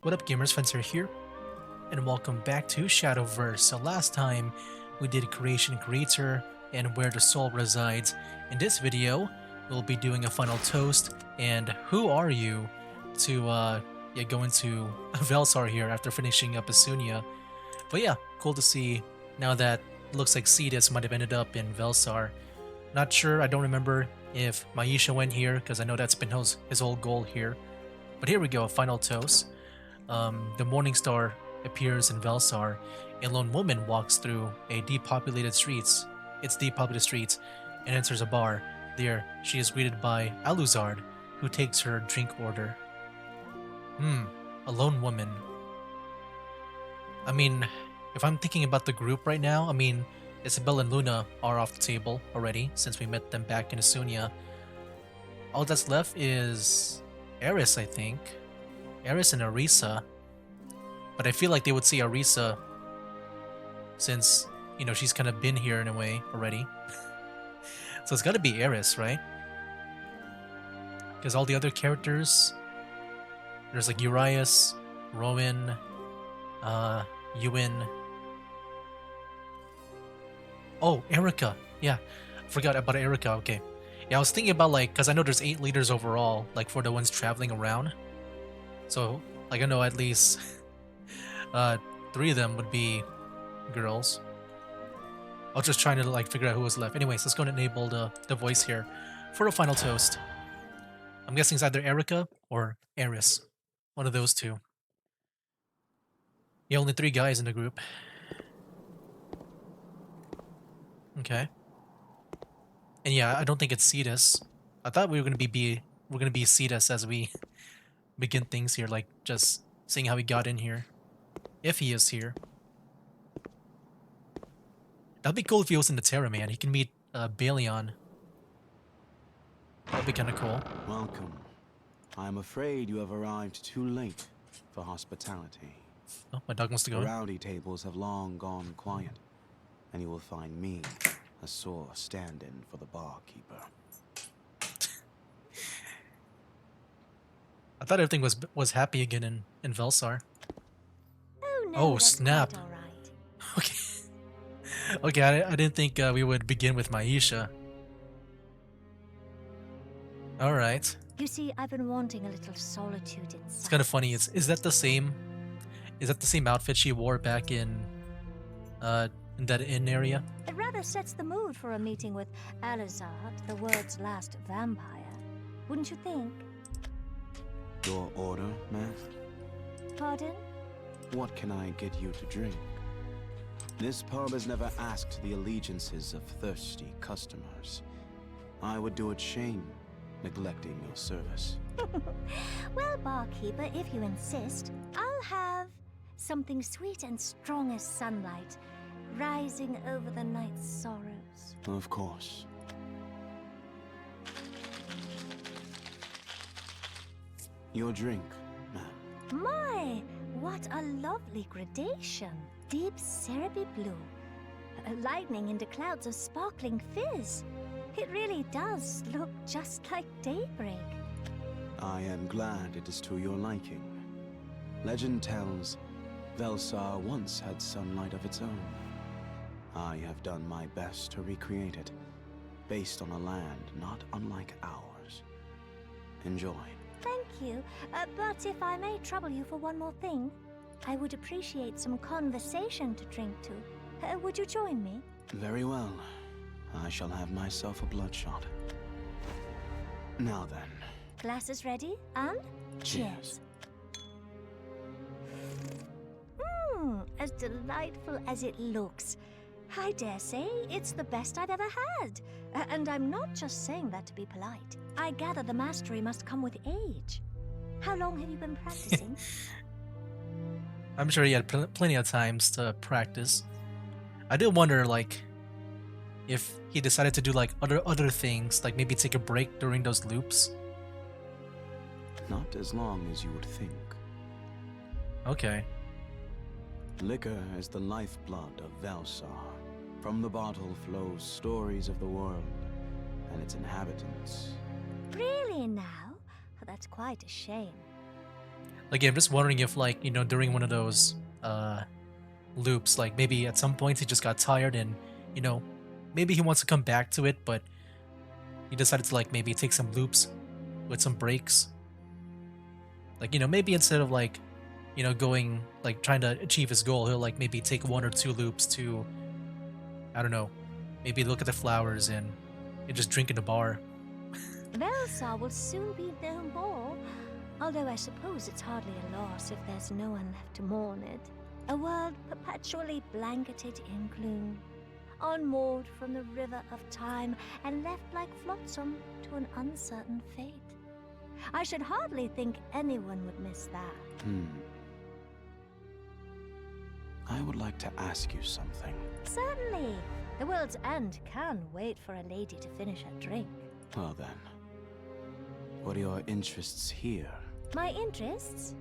What up, gamers? Spencer here, and welcome back to Shadowverse. So last time we did Creation Creator and Where the Soul Resides. In this video, we'll be doing a final toast and who are you to go into Vellsar here after finishing up Asunia. But yeah, cool to see now that it looks like Cetus might have ended up in Vellsar. Not sure, I don't remember if Maisha went here because I know that's been his whole goal here. But here we go, final toast. The Morning Star appears in Vellsar. A lone woman walks through depopulated streets, and enters a bar. There, she is greeted by Aluzard, who takes her drink order. A lone woman. I mean, if I'm thinking about the group right now, I mean, Isabel and Luna are off the table already, since we met them back in Asunia. All that's left is Eris, I think. Eris and Arisa. But I feel like they would see Arisa since, you know, she's kind of been here in a way already. So it's gotta be Eris, right? Because all the other characters, there's like Urias, Rowan, Ewan. Oh, Erica. Yeah, I forgot about Erica. Okay. Yeah, I was thinking about like, because I know there's 8 leaders overall, like for the ones traveling around. So, like, I know at least 3 of them would be girls. I was just trying to like figure out who was left. Anyways, let's go and enable the voice here for a final toast. I'm guessing it's either Erica or Eris. One of those two. Yeah, only 3 guys in the group. Okay. And yeah, I don't think it's Cetus. I thought we were gonna be Cetus as we begin things here, like just seeing how he got in here. If he is here. That'd be cool if he was in the Terra, man. He can meet Balion. That'd be kind of cool. Welcome. I am afraid you have arrived too late for hospitality. Oh, my dog wants to go The in. rowdy tables have long gone quiet, and you will find me, a sore stand-in for the barkeeper. I thought everything was happy again in Vellsar. Oh no, Oh, that's snap. quite all right. Okay. Okay, I didn't think we would begin with Maisha. Alright. You see, I've been wanting a little solitude inside. It's kind of funny. Is that the same outfit she wore back in that inn area? It rather sets the mood for a meeting with Alizard, the world's last vampire. Wouldn't you think? Your order, ma'am? Pardon? What can I get you to drink? This pub has never asked the allegiances of thirsty customers. I would do it shame, neglecting your service. Well, barkeeper, if you insist, I'll have something sweet and strong as sunlight, rising over the night's sorrows. Of course. Your drink, ma'am. My, what a lovely gradation. Deep syrupy blue, lightning into clouds of sparkling fizz. It really does look just like daybreak. I am glad it is to your liking. Legend tells Vellsar once had sunlight of its own. I have done my best to recreate it, based on a land not unlike ours. Enjoy. Thank you, but if I may trouble you for one more thing, I would appreciate some conversation to drink to. Would you join me? Very well. I shall have myself a bloodshot. Now then. Glasses ready, and cheers. As delightful as it looks. I dare say it's the best I've ever had. And I'm not just saying that to be polite. I gather the mastery must come with age. How long have you been practicing? I'm sure he had plenty of times to practice. I did wonder, like, if he decided to do like other things, like maybe take a break during those loops. Not as long as you would think. Okay. Liquor is the lifeblood of Vellsar. From the bottle flows stories of the world and its inhabitants. Really now? That's quite a shame. Like, yeah, I'm just wondering if, like, you know, during one of those loops, like maybe at some point he just got tired and, you know, maybe he wants to come back to it, but he decided to like maybe take some loops with some breaks. Like, you know, maybe instead of like, you know, going like trying to achieve his goal, he'll like maybe take one or two loops to, I don't know, maybe look at the flowers and just drink in the bar. Vellsar will soon be no more. Although I suppose it's hardly a loss if there's no one left to mourn it. A world perpetually blanketed in gloom, unmoored from the river of time and left like flotsam to an uncertain fate. I should hardly think anyone would miss that. I would like to ask you something. Certainly. The world's end can wait for a lady to finish her drink. Well then, what are your interests here? My interests?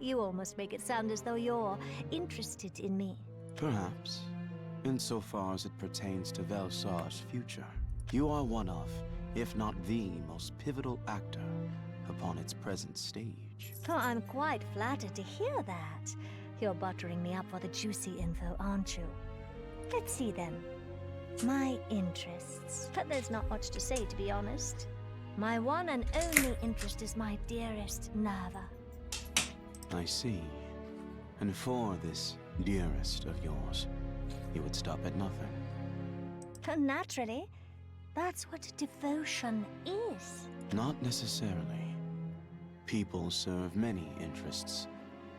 You almost make it sound as though you're interested in me. Perhaps, insofar as it pertains to Vellsar's future. You are one of, if not the most pivotal actor upon its present stage. Oh, I'm quite flattered to hear that. You're buttering me up for the juicy info, aren't you? Let's see then. My interests. But there's not much to say, to be honest. My one and only interest is my dearest Nerva. I see. And for this dearest of yours, you would stop at nothing. Naturally. That's what devotion is. Not necessarily. People serve many interests.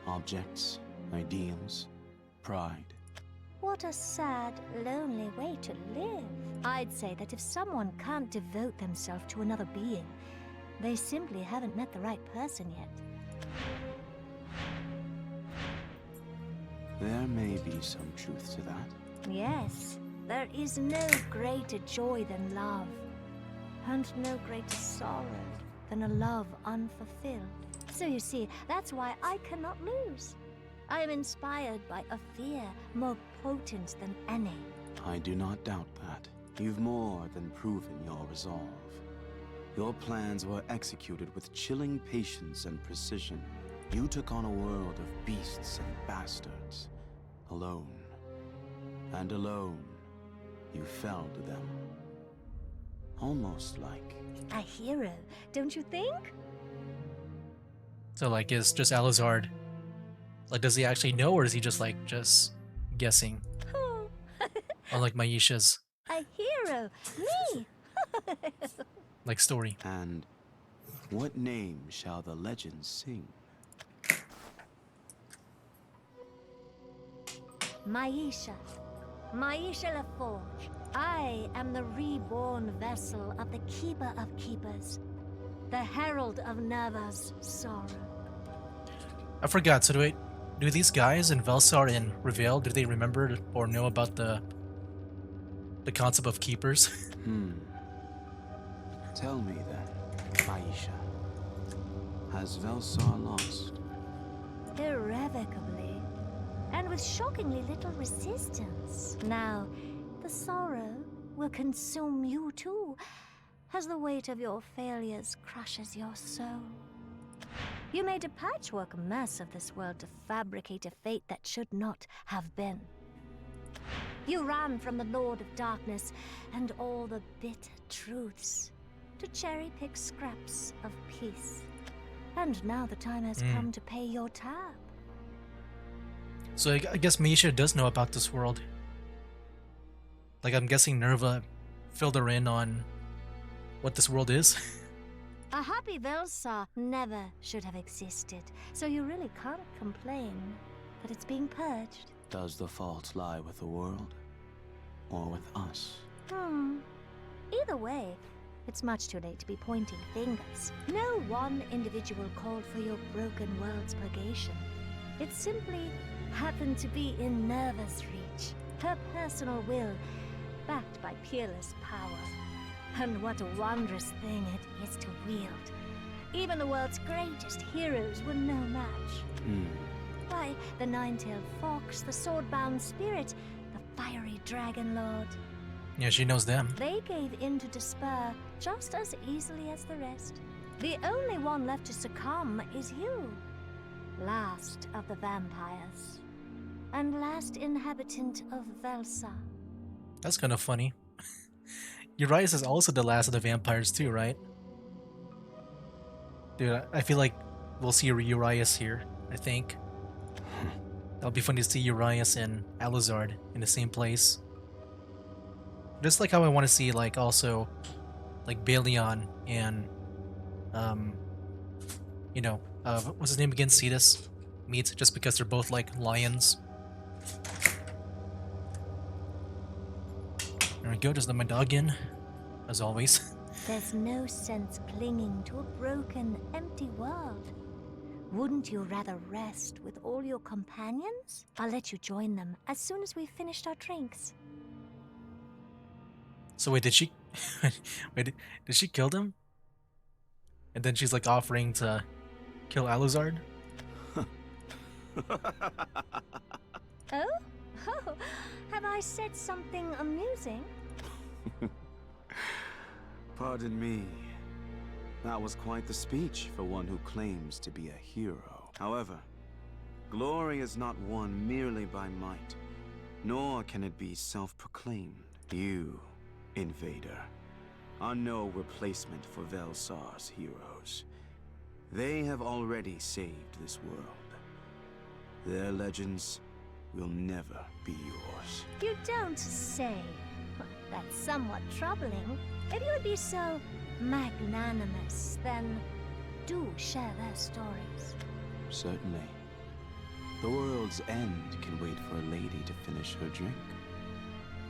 Objects, ideals, pride. What a sad, lonely way to live. I'd say that if someone can't devote themselves to another being, they simply haven't met the right person yet. There may be some truth to that. Yes, there is no greater joy than love, and no greater sorrow than a love unfulfilled. So you see, that's why I cannot lose. I am inspired by a fear more potent than any. I do not doubt that. You've more than proven your resolve. Your plans were executed with chilling patience and precision. You took on a world of beasts and bastards. Alone. And alone, you fell to them. Almost like... A hero, don't you think? So like, is just Alizard, like, does he actually know, or is he just like just guessing? Oh. Unlike Maisha's A hero, me. like story. And what name shall the legends sing? Maisha. Maisha LaForge. I am the reborn vessel of the Keeper of Keepers. The herald of Nerva's sorrow. I forgot. So do these guys in Vellsar and Reveal, do they remember or know about the concept of keepers? Tell me then, Maisha. Has Vellsar lost? Irrevocably. And with shockingly little resistance. Now, the sorrow will consume you too, as the weight of your failures crushes your soul. You made a patchwork mess of this world to fabricate a fate that should not have been. You ran from the Lord of Darkness and all the bitter truths to cherry-pick scraps of peace. And now the time has come to pay your tab. So I guess Misha does know about this world. Like, I'm guessing Nerva filled her in on what this world is. A happy Vellsar never should have existed, so you really can't complain that it's being purged. Does the fault lie with the world? Or with us? Either way, it's much too late to be pointing fingers. No one individual called for your broken world's purgation. It simply happened to be in Nerva's reach, her personal will, backed by peerless power. And what a wondrous thing it is to wield. Even the world's greatest heroes were no match. Why, the nine-tailed fox, the sword-bound spirit, the fiery dragon lord. Yeah, she knows them. They gave in to despair just as easily as the rest. The only one left to succumb is you. last of the vampires, and last inhabitant of Vellsar. That's kind of funny. Urias is also the last of the vampires too, right? Dude, I feel like we'll see Urias here, I think. That'll be funny to see Urias and Alucard in the same place. Just like how I want to see, like, also, like, Balion and, you know, what's his name again? Cetus meet, just because they're both, like, lions. There we go, just let my dog in, as always. There's no sense clinging to a broken, empty world. Wouldn't you rather rest with all your companions? I'll let you join them as soon as we've finished our drinks. So wait, did she... wait, did she kill him? And then she's, like, offering to kill Alucard? Oh? Oh, have I said something amusing? Pardon me. That was quite the speech for one who claims to be a hero. However, glory is not won merely by might, nor can it be self-proclaimed. You, invader, are no replacement for Vellsar's heroes. They have already saved this world. Their legends will never be yours. You don't say. That's somewhat troubling. If you would be so magnanimous, then do share their stories. Certainly. The world's end can wait for a lady to finish her drink.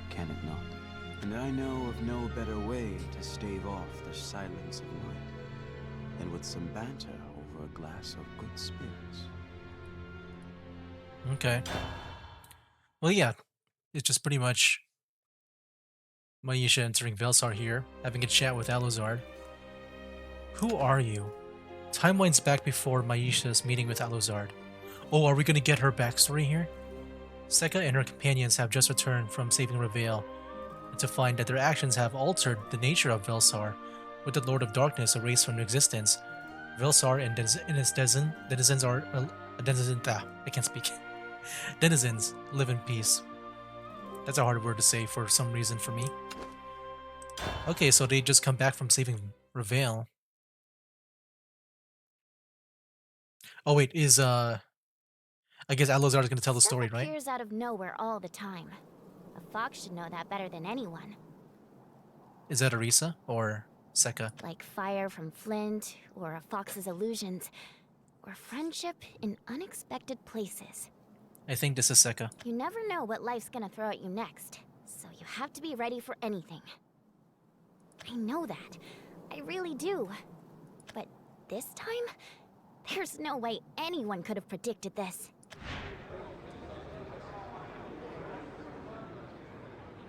Can it not? And I know of no better way to stave off the silence of night than with some banter over a glass of good spirits. Okay. Well, yeah, it's just pretty much Maisha entering Vellsar here, having a chat with Alucard. Who are you? Time winds back before Maisha's meeting with Alucard. Oh, are we gonna get her backstory here? Sekka and her companions have just returned from saving Reveal, and to find that their actions have altered the nature of Vellsar, with the Lord of Darkness erased from existence. Vellsar and its denizens are I can't speak. Denizens live in peace. That's a hard word to say for some reason for me. Okay, so they just come back from saving Reveal. Oh wait, I guess Alucard is gonna tell the story, Stuff right? appears out of nowhere all the time. A fox should know that better than anyone. Is that Arisa or Sekka? Like fire from flint, or a fox's illusions, or friendship in unexpected places. I think this is Sekka. You never know what life's gonna throw at you next, so you have to be ready for anything. I know that. I really do. But this time, there's no way anyone could have predicted this.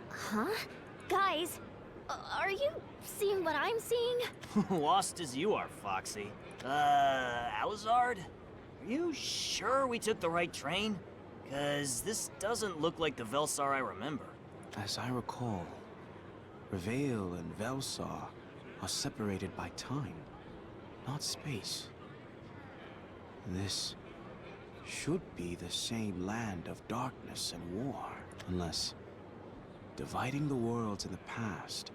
Huh? Guys, are you seeing what I'm seeing? Lost as you are, Foxy. Alucard? Are you sure we took the right train? 'Cause this doesn't look like the Vellsar I remember. As I recall, Reveal and Vellsar are separated by time, not space. This should be the same land of darkness and war, unless dividing the worlds in the past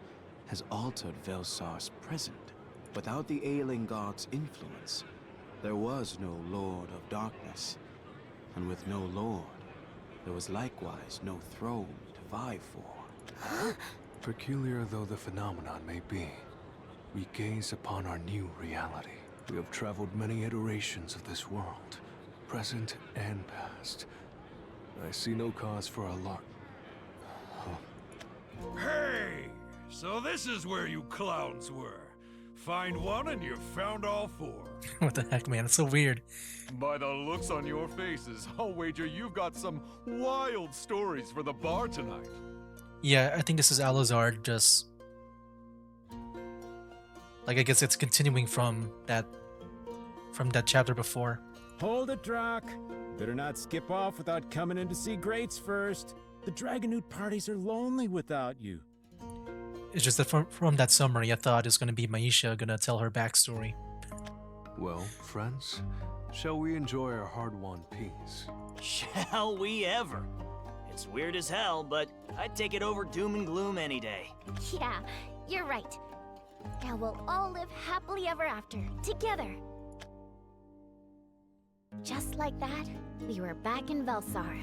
has altered Vellsar's present. Without the ailing god's influence, there was no Lord of Darkness. And with no lord, there was likewise no throne to vie for. Peculiar though the phenomenon may be, we gaze upon our new reality. We have traveled many iterations of this world, present and past. I see no cause for alarm. Hey! So this is where you clowns were. Find one and you've found all four. What the heck, man? It's so weird. By the looks on your faces, I'll wager you've got some wild stories for the bar tonight. Yeah, I think this is Alucard just... Like, I guess it's continuing from that chapter before. Hold it, Drock. Better not skip off without coming in to see Greats first. The Dragonoot parties are lonely without you. It's just that from that summary, I thought it was going to be Maisha going to tell her backstory. Well, friends, Shall we enjoy our hard-won peace? Shall we ever? It's weird as hell, but I'd take it over doom and gloom any day. Yeah, you're right. Now we'll all live happily ever after, together. Just like that, we were back in Vellsar.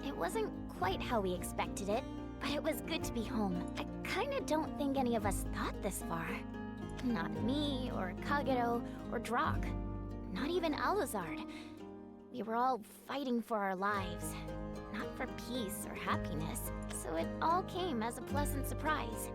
It wasn't quite how we expected it, but it was good to be home. I kinda don't think any of us thought this far. Not me, or Kagero, or Drak. Not even Alvazard. We were all fighting for our lives. Not for peace or happiness, so it all came as a pleasant surprise.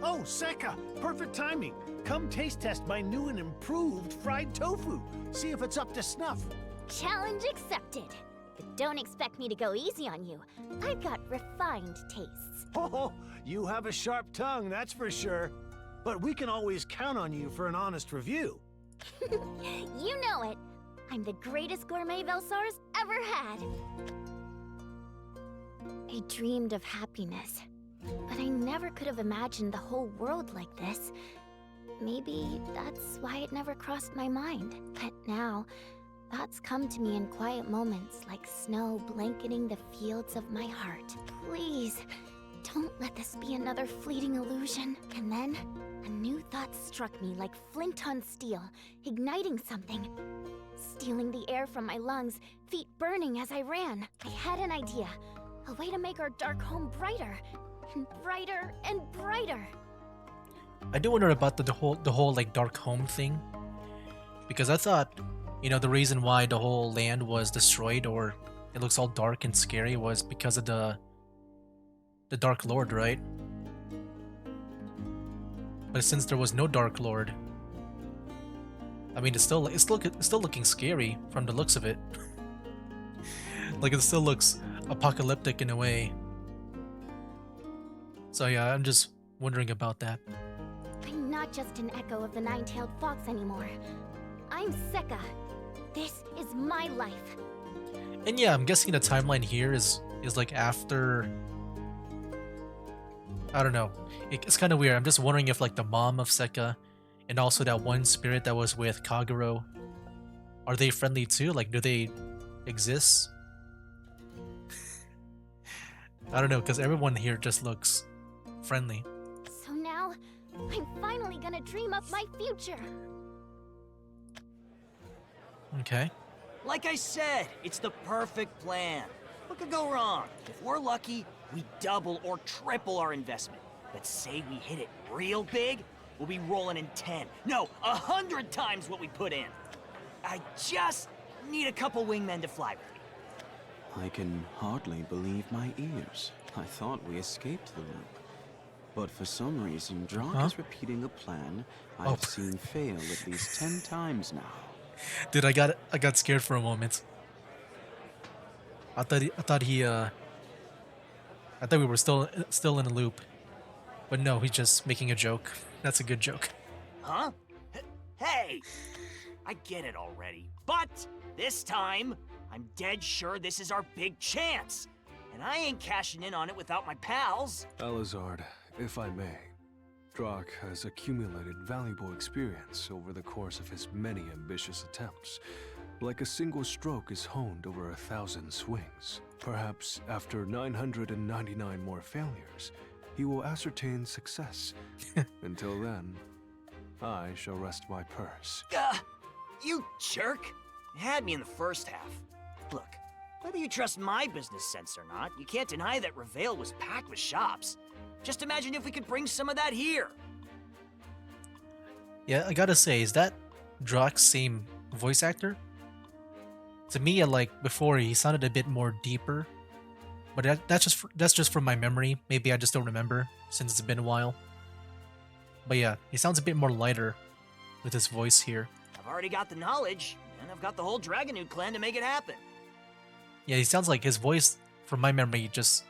Oh, Sekka! Perfect timing! Come taste test my new and improved fried tofu. See if it's up to snuff. Challenge accepted. But don't expect me to go easy on you. I've got refined tastes. Oh, you have a sharp tongue, that's for sure. But we can always count on you for an honest review. You know it. I'm the greatest gourmet Vellsar's ever had. I dreamed of happiness, but I never could have imagined the whole world like this. Maybe that's why it never crossed my mind. But now, thoughts come to me in quiet moments like snow blanketing the fields of my heart. Please, don't let this be another fleeting illusion. And then, a new thought struck me like flint on steel, igniting something. Stealing the air from my lungs, feet burning as I ran. I had an idea. A way to make our dark home brighter. And brighter and brighter. I do wonder about the whole like dark home thing, because I thought, you know, the reason why the whole land was destroyed or it looks all dark and scary was because of the Dark Lord, right? But since there was no Dark Lord, I mean, it's still looking scary from the looks of it. Like it still looks apocalyptic in a way. So yeah, I'm just wondering about that. I'm not just an echo of the nine-tailed fox anymore. I'm Sekka. This is my life. And yeah, I'm guessing the timeline here is like after. I don't know. It's kind of weird. I'm just wondering if like the mom of Sekka and also that one spirit that was with Kagero, are they friendly too? Like, do they exist? I don't know, because everyone here just looks friendly. So now, I'm finally gonna dream up my future. Okay. Like I said, it's the perfect plan. What could go wrong? If we're lucky, we double or triple our investment. But say we hit it real big, we'll be rolling in 10, no, 100 times what we put in. I just need a couple wingmen to fly with me. I can hardly believe my ears. I thought we escaped the loop. But for some reason, Drak is repeating a plan I've seen fail at least 10 times now. Dude, I got scared for a moment. I thought we were still in a loop. But no, he's just making a joke. That's a good joke. Huh? Hey! I get it already. But this time, I'm dead sure this is our big chance. And I ain't cashing in on it without my pals. Alvazard, if I may, Drak has accumulated valuable experience over the course of his many ambitious attempts. Like a single stroke is honed over 1,000 swings. Perhaps after 999 more failures, he will ascertain success. Until then, I shall rest my purse. You jerk! You had me in the first half. Look, whether you trust my business sense or not, you can't deny that Reveal was packed with shops. Just imagine if we could bring some of that here. Yeah, I gotta say, is that Drak's same voice actor? To me, like before, he sounded a bit more deeper. But that's just from my memory. Maybe I just don't remember since it's been a while. But yeah, he sounds a bit more lighter with his voice here. I've already got the knowledge, and I've got the whole Dragonood clan to make it happen. Yeah, he sounds like his voice, from my memory, just...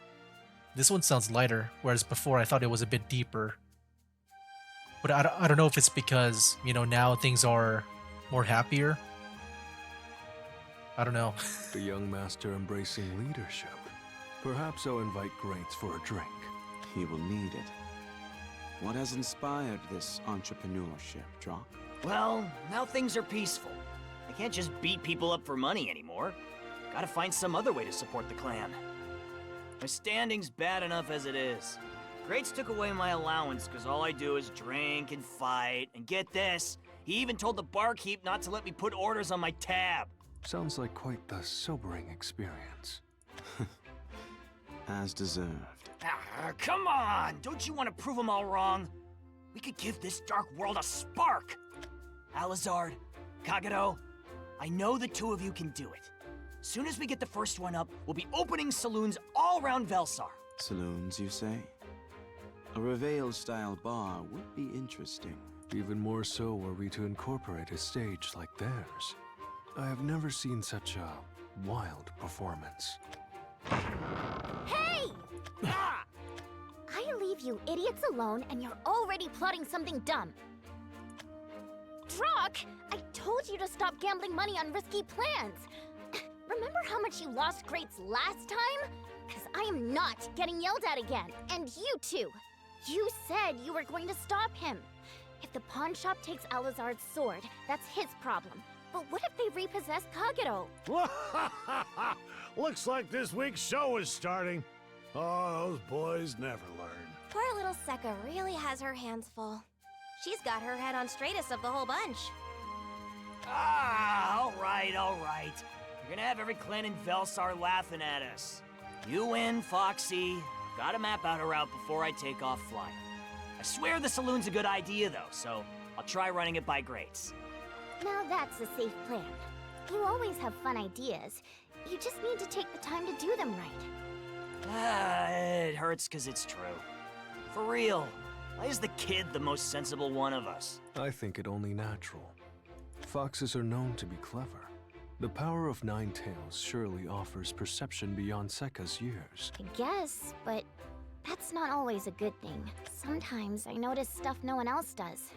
This one sounds lighter, whereas before I thought it was a bit deeper. But I don't know if it's because, you know, now things are more happier. I don't know. The young master embracing leadership. Perhaps I'll invite Grates for a drink. He will need it. What has inspired this entrepreneurship, Drak? Well, now things are peaceful. I can't just beat people up for money anymore. Gotta find some other way to support the clan. My standing's bad enough as it is. Greats took away my allowance because all I do is drink and fight. And get this, he even told the barkeep not to let me put orders on my tab. Sounds like quite the sobering experience. As deserved. Come on! Don't you want to prove them all wrong? We could give this dark world a spark! Alizard, Kagero, I know the two of you can do it. Soon as we get the first one up, we'll be opening saloons all around Vellsar. Saloons, you say? A Reveil-style bar would be interesting. Even more so were we to incorporate a stage like theirs. I have never seen such a wild performance. Hey! Ah! I leave you idiots alone and you're already plotting something dumb. Drock, I told you to stop gambling money on risky plans. Remember how much you lost Greats last time? Because I am not getting yelled at again. And you too. You said you were going to stop him. If the pawn shop takes Alizard's sword, that's his problem. But what if they repossess Kagero? Looks like this week's show is starting. Oh, those boys never learn. Poor little Sekka really has her hands full. She's got her head on straightest of the whole bunch. All right, all right. You're gonna have every clan in Vellsar laughing at us. You win, Foxy. Gotta map out a route before I take off flying. I swear the saloon's a good idea, though, so I'll try running it by Greats. Now that's a safe plan. You always have fun ideas. You just need to take the time to do them right. It hurts because it's true. For real, why is the kid the most sensible one of us? I think it only natural. Foxes are known to be clever. The power of Nine Tails surely offers perception beyond Sekka's years. I guess, but that's not always a good thing. Sometimes I notice stuff no one else does.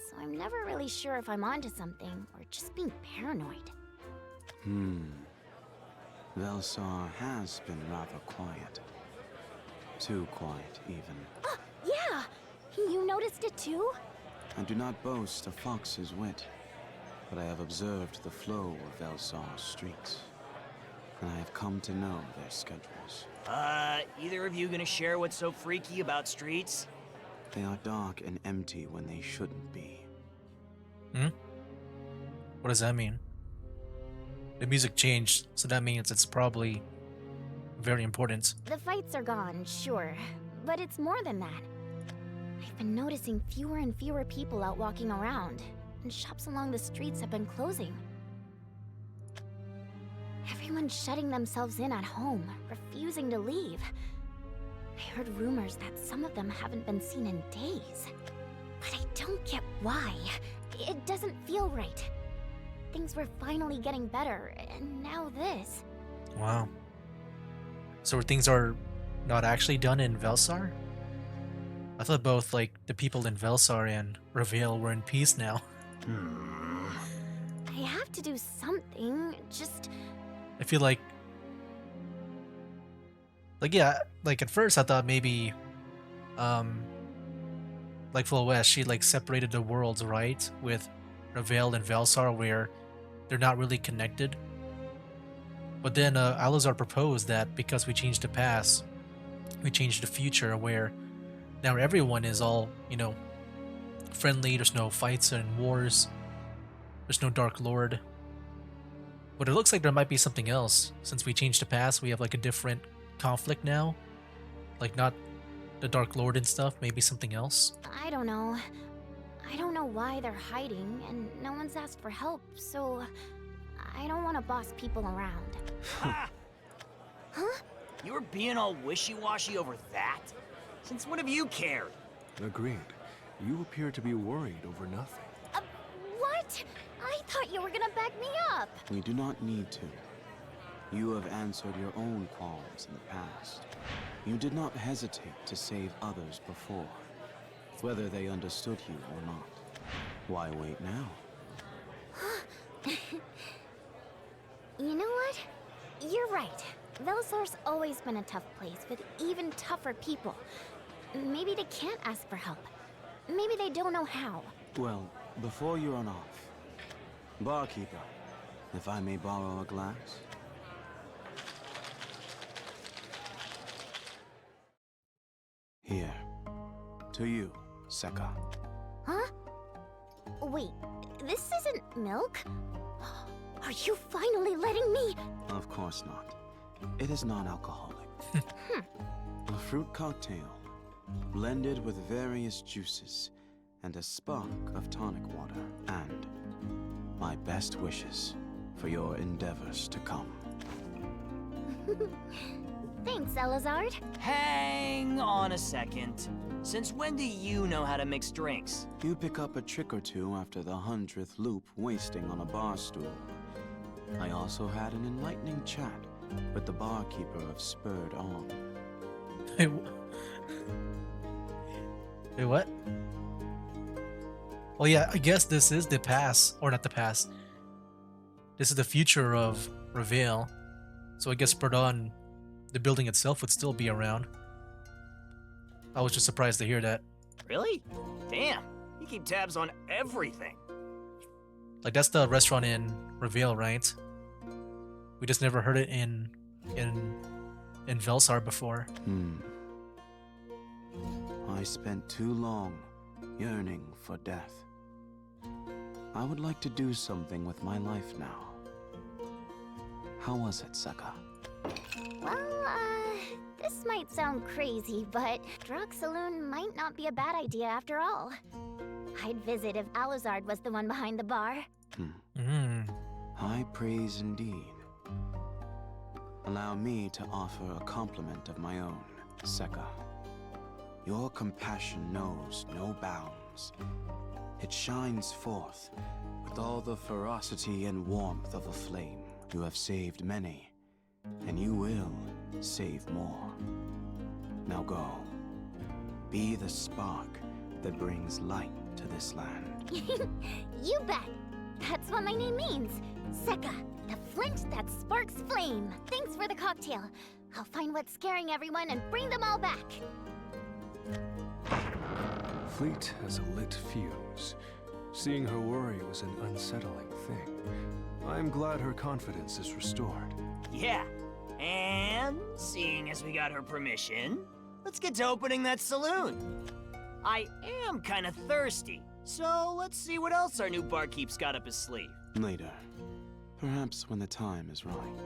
So I'm never really sure if I'm onto something or just being paranoid. Vellsar has been rather quiet. Too quiet, even. Yeah! You noticed it too? I do not boast a fox's wit, but I have observed the flow of Vellsar's streets, and I have come to know their schedules. Either of you gonna share what's so freaky about streets? They are dark and empty when they shouldn't be. What does that mean? The music changed, so that means it's probably very important. The fights are gone, sure, but it's more than that. I've been noticing fewer and fewer people out walking around, and shops along the streets have been closing. Everyone's shutting themselves in at home, refusing to leave. I heard rumors that some of them haven't been seen in days. But I don't get why. It doesn't feel right. Things were finally getting better, and now this. Wow. So things are not actually done in Vellsar? I thought both, like, the people in Vellsar and Reveil were in peace now. I have to do something, just... I feel like, yeah, like at first I thought maybe, like Flo West, she like separated the worlds, right? With Reveil and Vellsar, where they're not really connected. But then Alizard proposed that because we changed the past, we changed the future, where now everyone is all, you know, friendly. There's no fights and wars. There's no Dark Lord. But it looks like there might be something else. Since we changed the past, we have like a different conflict now. Like not the Dark Lord and stuff, maybe something else. I don't know. I don't know why they're hiding, and no one's asked for help, so... I don't want to boss people around. Ha! Huh? You were being all wishy-washy over that? Since when have you cared? Agreed. You appear to be worried over nothing. What? I thought you were gonna back me up. We do not need to. You have answered your own qualms in the past. You did not hesitate to save others before, whether they understood you or not. Why wait now? You know what? You're right. Vellsar's always been a tough place with even tougher people. Maybe they can't ask for help. Maybe they don't know how. Well, before you run off, barkeeper, If I may borrow a glass? Here. To you, Sekka. Huh? Wait, this isn't milk? Are you finally letting me? Of course not. It is non-alcoholic. A fruit cocktail, blended with various juices and a spark of tonic water, and my best wishes for your endeavors to come. Thanks, Elazard. Hang on a second. Since when do you know how to mix drinks? You pick up a trick or two after the 100th loop wasting on a bar stool. I also had an enlightening chat with the barkeeper of Spurred On. Wait, wait, what? Well, yeah, I guess this is the past, or not the past. This is the future of Reveal. So I guess Perdon, the building itself, would still be around. I was just surprised to hear that. Really? Damn, you keep tabs on everything. Like, that's the restaurant in Reveal, right? We just never heard it in Vellsar before. I spent too long yearning for death. I would like to do something with my life now. How was it, Sekka? Well, this might sound crazy, but Drug Saloon might not be a bad idea after all. I'd visit if Elazard was the one behind the bar. High praise indeed. Allow me to offer a compliment of my own, Sekka. Your compassion knows no bounds. It shines forth with all the ferocity and warmth of a flame. You have saved many, and you will save more. Now go. Be the spark that brings light to this land. You bet! That's what my name means. Sekka, the flint that sparks flame. Thanks for the cocktail. I'll find what's scaring everyone and bring them all back. Fleet as a lit fuse. Seeing her worry was an unsettling thing. I'm glad her confidence is restored. Yeah, and seeing as we got her permission, let's get to opening that saloon. I am kind of thirsty, so let's see what else our new barkeep's got up his sleeve. Later. Perhaps when the time is right.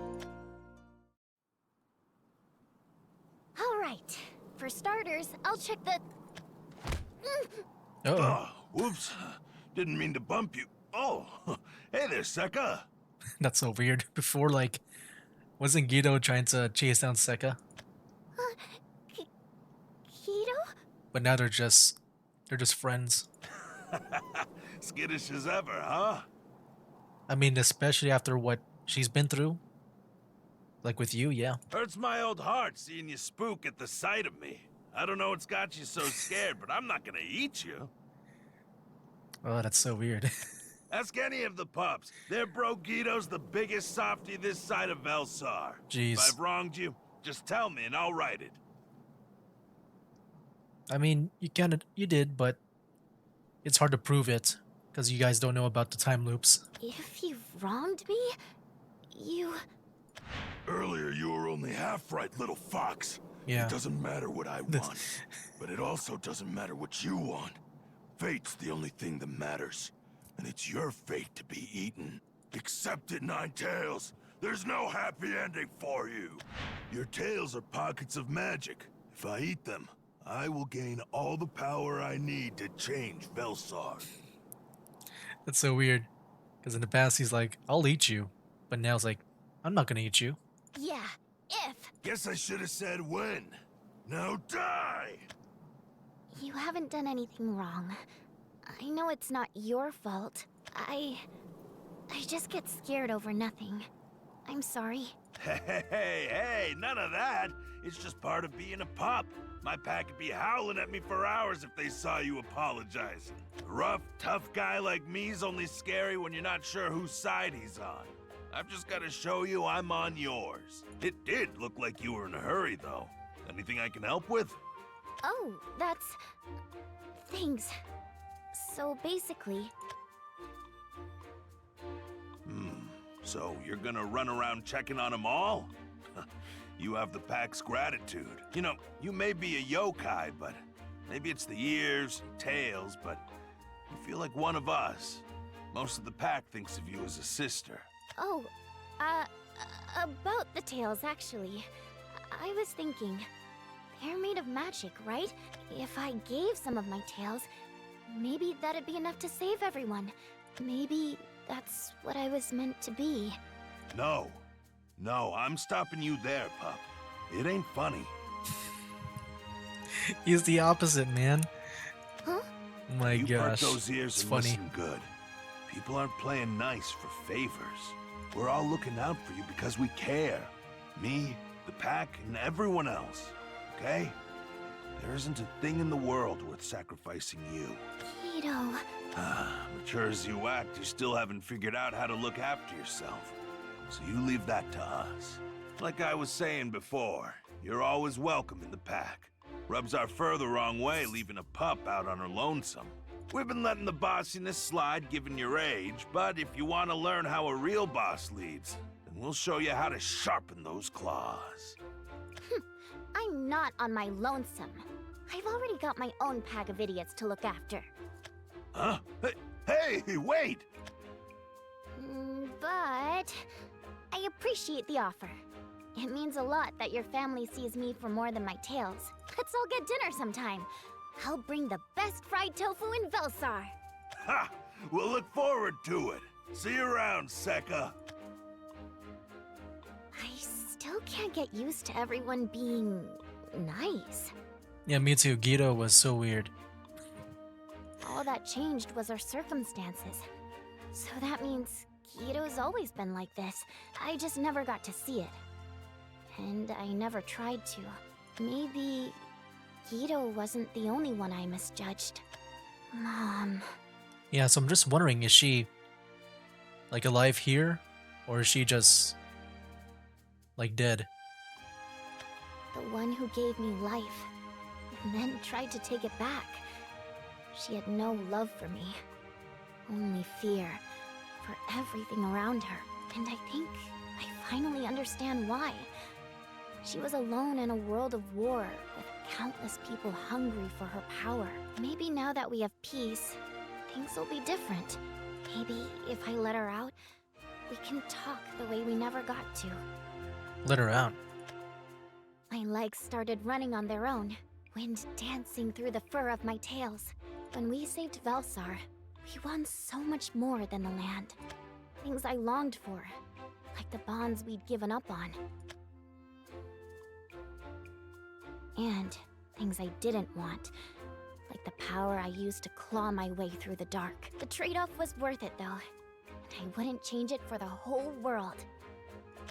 All right. For starters, I'll check the... Oh, Whoops. Didn't mean to bump you. Oh, hey there, Sekka. that's so weird. Before, like, wasn't Guido trying to chase down Sekka? Guido? But now they're just friends. Skittish as ever, huh? I mean, especially after what she's been through. Like with you, yeah. Hurts my old heart seeing you spook at the sight of me. I don't know what's got you so scared, but I'm not gonna eat you. Oh, that's so weird. Ask any of the pups. Their bro Guido's the biggest softy this side of Vellsar. Jeez. If I've wronged you, just tell me and I'll right it. I mean, you did, but it's hard to prove it because you guys don't know about the time loops. If you've wronged me, you... Earlier you were only half right, little fox. Yeah. It doesn't matter what I want, but it also doesn't matter what you want. Fate's the only thing that matters, and it's your fate to be eaten. Accept it, Ninetails. There's no happy ending for you. Your tails are pockets of magic. If I eat them, I will gain all the power I need to change Vellsar. That's so weird. Because in the past he's like, I'll eat you. But now it's like, I'm not gonna eat you. Yeah, if... Guess I should have said when. Now die! You haven't done anything wrong. I know it's not your fault. I just get scared over nothing. I'm sorry. Hey, none of that. It's just part of being a pup. My pack would be howling at me for hours if they saw you apologizing. A rough, tough guy like me's only scary when you're not sure whose side he's on. I've just got to show you I'm on yours. It did look like you were in a hurry, though. Anything I can help with? Oh, that's... Thanks. So basically... So you're gonna run around checking on them all? You have the pack's gratitude. You know, you may be a yokai, but maybe it's the ears and tails, but you feel like one of us. Most of the pack thinks of you as a sister. Oh, about the tails, actually. I was thinking, they're made of magic, right? If I gave some of my tails, maybe that'd be enough to save everyone. Maybe that's what I was meant to be. No. No, I'm stopping you there, pup. It ain't funny. He's the opposite, man. Huh? My You perk gosh, those ears it's and funny. listen good. People aren't playing nice for favors. We're all looking out for you because we care. Me, the pack, and everyone else. Okay? There isn't a thing in the world worth sacrificing you. Keto. Mature as you act, you still haven't figured out how to look after yourself. So you leave that to us. Like I was saying before, you're always welcome in the pack. Rubs our fur the wrong way, leaving a pup out on her lonesome. We've been letting the bossiness slide given your age, but if you want to learn how a real boss leads, then we'll show you how to sharpen those claws. I'm not on my lonesome. I've already got my own pack of idiots to look after. Huh? Hey, wait! But I appreciate the offer. It means a lot that your family sees me for more than my tails. Let's all get dinner sometime. I'll bring the best fried tofu in Vellsar. Ha! We'll look forward to it. See you around, Sekka. I still can't get used to everyone being nice. Yeah, me too. Guido was so weird. All that changed was our circumstances. So that means Guido's always been like this. I just never got to see it. And I never tried to. Maybe Guido wasn't the only one I misjudged. Mom. Yeah, so I'm just wondering, is she like alive here? Or is she just like dead? The one who gave me life, and then tried to take it back. She had no love for me, only fear for everything around her. And I think I finally understand why. She was alone in a world of war, with countless people hungry for her power. Maybe now that we have peace, things will be different. Maybe if I let her out, we can talk the way we never got to. Let her out. My legs started running on their own, wind dancing through the fur of my tails. When we saved Vellsar, we won so much more than the land. Things I longed for, like the bonds we'd given up on. And things I didn't want, like the power I used to claw my way through the dark. The trade-off was worth it, though, and I wouldn't change it for the whole world.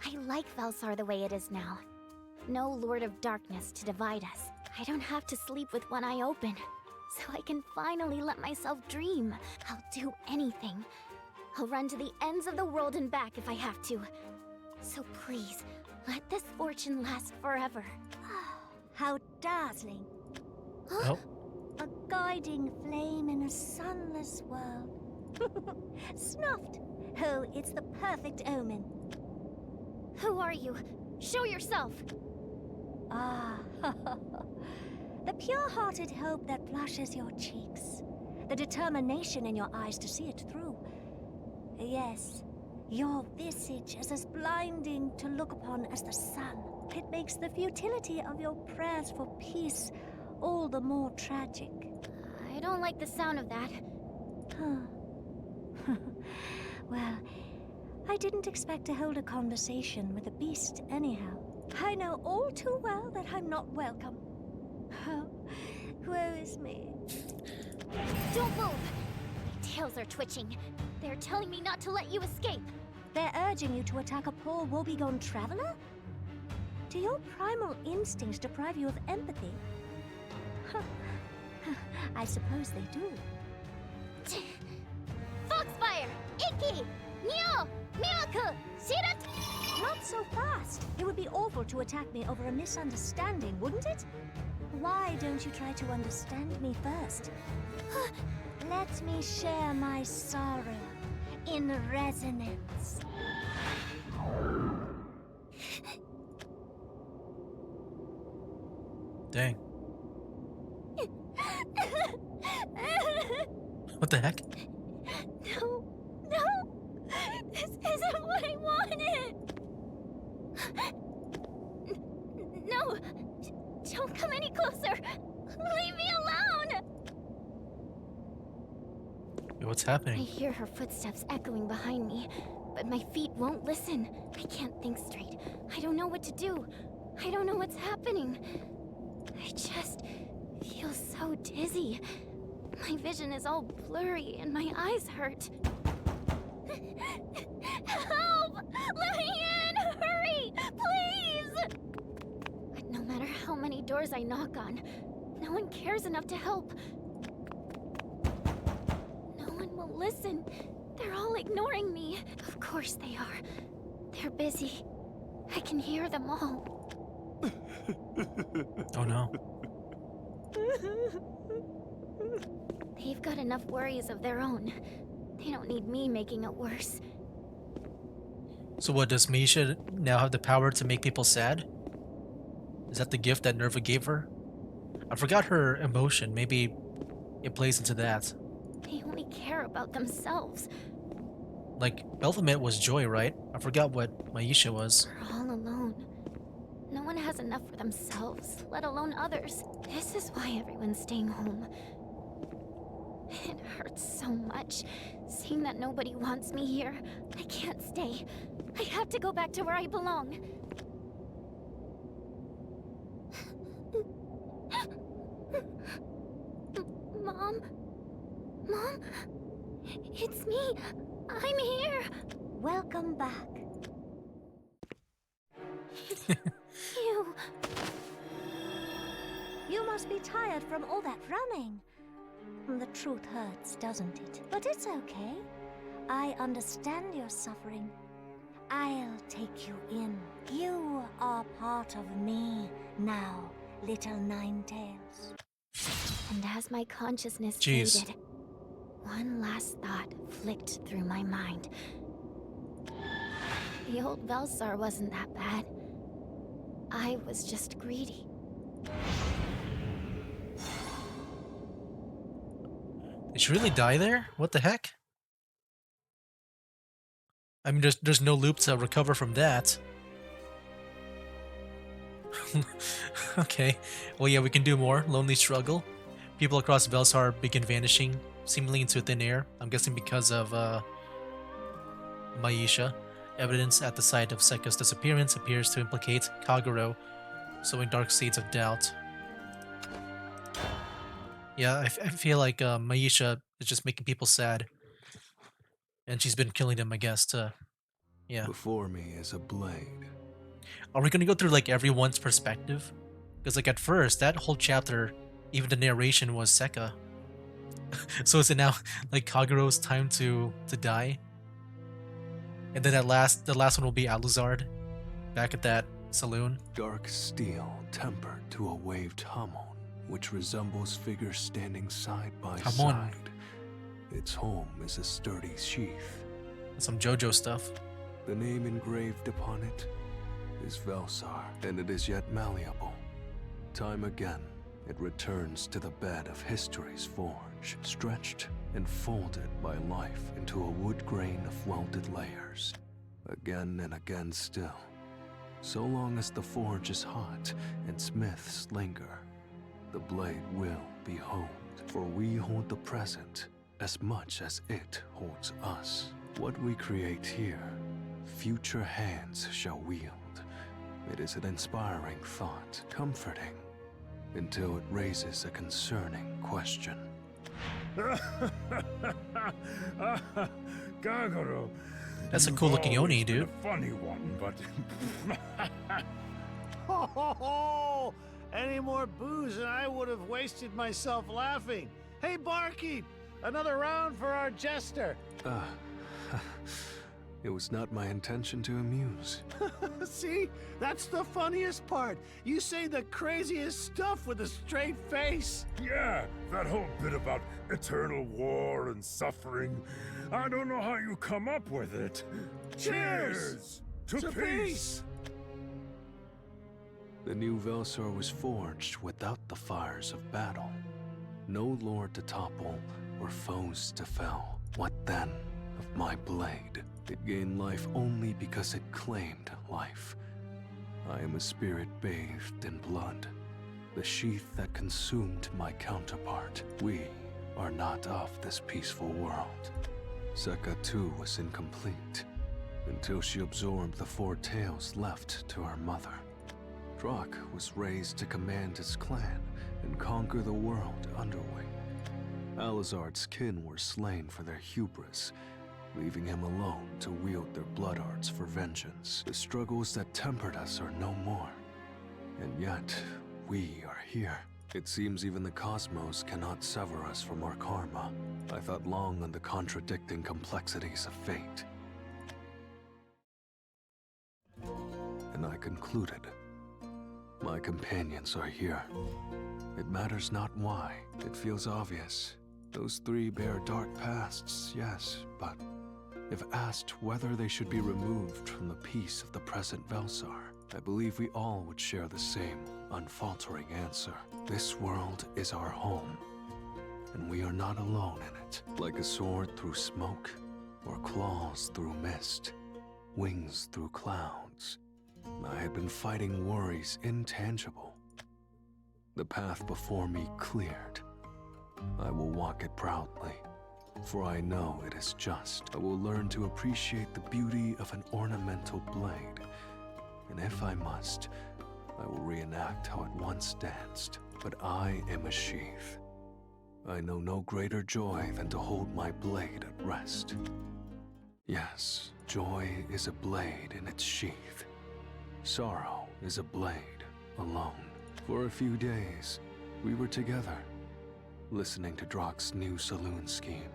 I like Vellsar the way it is now. No Lord of Darkness to divide us. I don't have to sleep with one eye open, so I can finally let myself dream. I'll do anything. I'll run to the ends of the world and back if I have to. So please, let this fortune last forever. How dazzling. Oh. A guiding flame in a sunless world. Snuffed. Oh, it's the perfect omen. Who are you? Show yourself! Ah, the pure-hearted hope that flushes your cheeks. The determination in your eyes to see it through. Yes, your visage is as blinding to look upon as the sun. It makes the futility of your prayers for peace all the more tragic. I don't like the sound of that. Well, I didn't expect to hold a conversation with a beast anyhow. I know all too well that I'm not welcome. Oh, woe is me. Don't move! My tails are twitching. They're telling me not to let you escape. They're urging you to attack a poor woebegone traveler? Do your primal instincts deprive you of empathy? I suppose they do. Foxfire! Iki! Nyo! Miracle! Shirat! Not so fast. It would be awful to attack me over a misunderstanding, wouldn't it? Why don't you try to understand me first? Let me share my sorrow in resonance. Dang. What the heck? No, no! This isn't what I wanted! No! Don't come any closer! Leave me alone! Wait, what's I happening? hear her footsteps echoing behind me, but my feet won't listen. I can't think straight. I don't know what to do. I don't know what's happening. I just feel so dizzy. My vision is all blurry and my eyes hurt. Help! Let me in! Hurry! Please! But no matter how many doors I knock on, no one cares enough to help. No one will listen. They're all ignoring me. Of course they are. They're busy. I can hear them all. Oh no. They've got enough worries of their own. They don't need me making it worse. So what, does Misha now have the power to make people sad? Is that the gift that Nerva gave her? I forgot her emotion. Maybe it plays into that. They only care about themselves. Like, Baphomet was joy, right? I forgot what Maisha was. We're all alone. No one has enough for themselves, let alone others. This is why everyone's staying home. It hurts so much, seeing that nobody wants me here. I can't stay. I have to go back to where I belong. Mom? Mom? It's me. I'm here. Welcome back. You. You must be tired from all that running. The truth hurts, doesn't it? But it's okay. I understand your suffering. I'll take you in. You are part of me now, little Ninetales. And as my consciousness Jeez. faded, one last thought flicked through my mind. The old Vellsar wasn't that bad. I was just greedy. Did she really die there? What the heck? I mean, there's no loop to recover from that. Okay. Well, yeah, we can do more. Lonely struggle. People across Vellsar begin vanishing, seemingly into thin air. I'm guessing because of Maisha. Evidence at the site of Sekka's disappearance appears to implicate Kagero, sowing dark seeds of doubt. Yeah, I feel like Maisha is just making people sad. And she's been killing them, I guess, to... Yeah. Before me is a blade. Are we gonna go through, like, everyone's perspective? Because, like, at first, that whole chapter, even the narration was Sekka. So is it now, like, Kagero's time to die? And then the last one will be Alucard, back at that saloon. Dark steel tempered to a waved hamon, which resembles figures standing side by Hamon. side. Its home is a sturdy sheath. Some JoJo stuff. The name engraved upon it is Vellsar, and it is yet malleable. Time again, it returns to the bed of history's forge, stretched and folded by life into a wood grain of welded layers. Again and again still. So long as the forge is hot and smiths linger, the blade will be honed, for we hold the present as much as it holds us. What we create here, future hands shall wield. It is an inspiring thought, comforting, until it raises a concerning question. Kagero. That's a you've cool looking always Oni, been dude. A funny one, but Ho, ho, ho! Any more booze and I would have wasted myself laughing. Hey, barkeep! Another round for our jester. It was not my intention to amuse. See? That's the funniest part. You say the craziest stuff with a straight face. yeah, that whole bit about eternal war and suffering. I don't know how you come up with it. Cheers! To peace! The new Vellsar was forged without the fires of battle. No lord to topple or foes to fell. What then of my blade? It gained life only because it claimed life. I am a spirit bathed in blood, the sheath that consumed my counterpart. We are not of this peaceful world. Sekka too was incomplete, until she absorbed the 4 tails left to her mother. Drak was raised to command his clan and conquer the world underwing. Alizard's kin were slain for their hubris, leaving him alone to wield their blood arts for vengeance. The struggles that tempered us are no more, and yet we are here. It seems even the cosmos cannot sever us from our karma. I thought long on the contradicting complexities of fate. And I concluded, my companions are here. It matters not why. It feels obvious. Those 3 bear dark pasts, yes, but if asked whether they should be removed from the peace of the present Vellsar, I believe we all would share the same unfaltering answer. This world is our home, and we are not alone in it. Like a sword through smoke, or claws through mist, wings through clouds, I had been fighting worries intangible. The path before me cleared. I will walk it proudly, for I know it is just. I will learn to appreciate the beauty of an ornamental blade, and if I must, I will reenact how it once danced. But I am a sheath. I know no greater joy than to hold my blade at rest. Yes, joy is a blade in its sheath. Sorrow is a blade alone. For a few days, we were together, listening to Drak's new saloon scheme.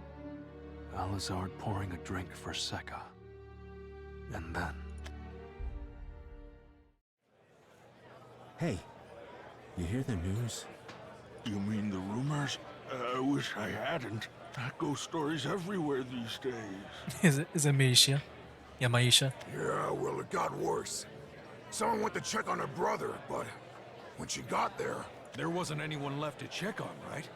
Alizard pouring a drink for Sekka. And then... Hey, you hear the news? You mean the rumors? I wish I hadn't. Ghost stories everywhere these days. Is it Maisha? Yeah, Maisha. Yeah, well, it got worse. Someone went to check on her brother, but when she got there wasn't anyone left to check on, right?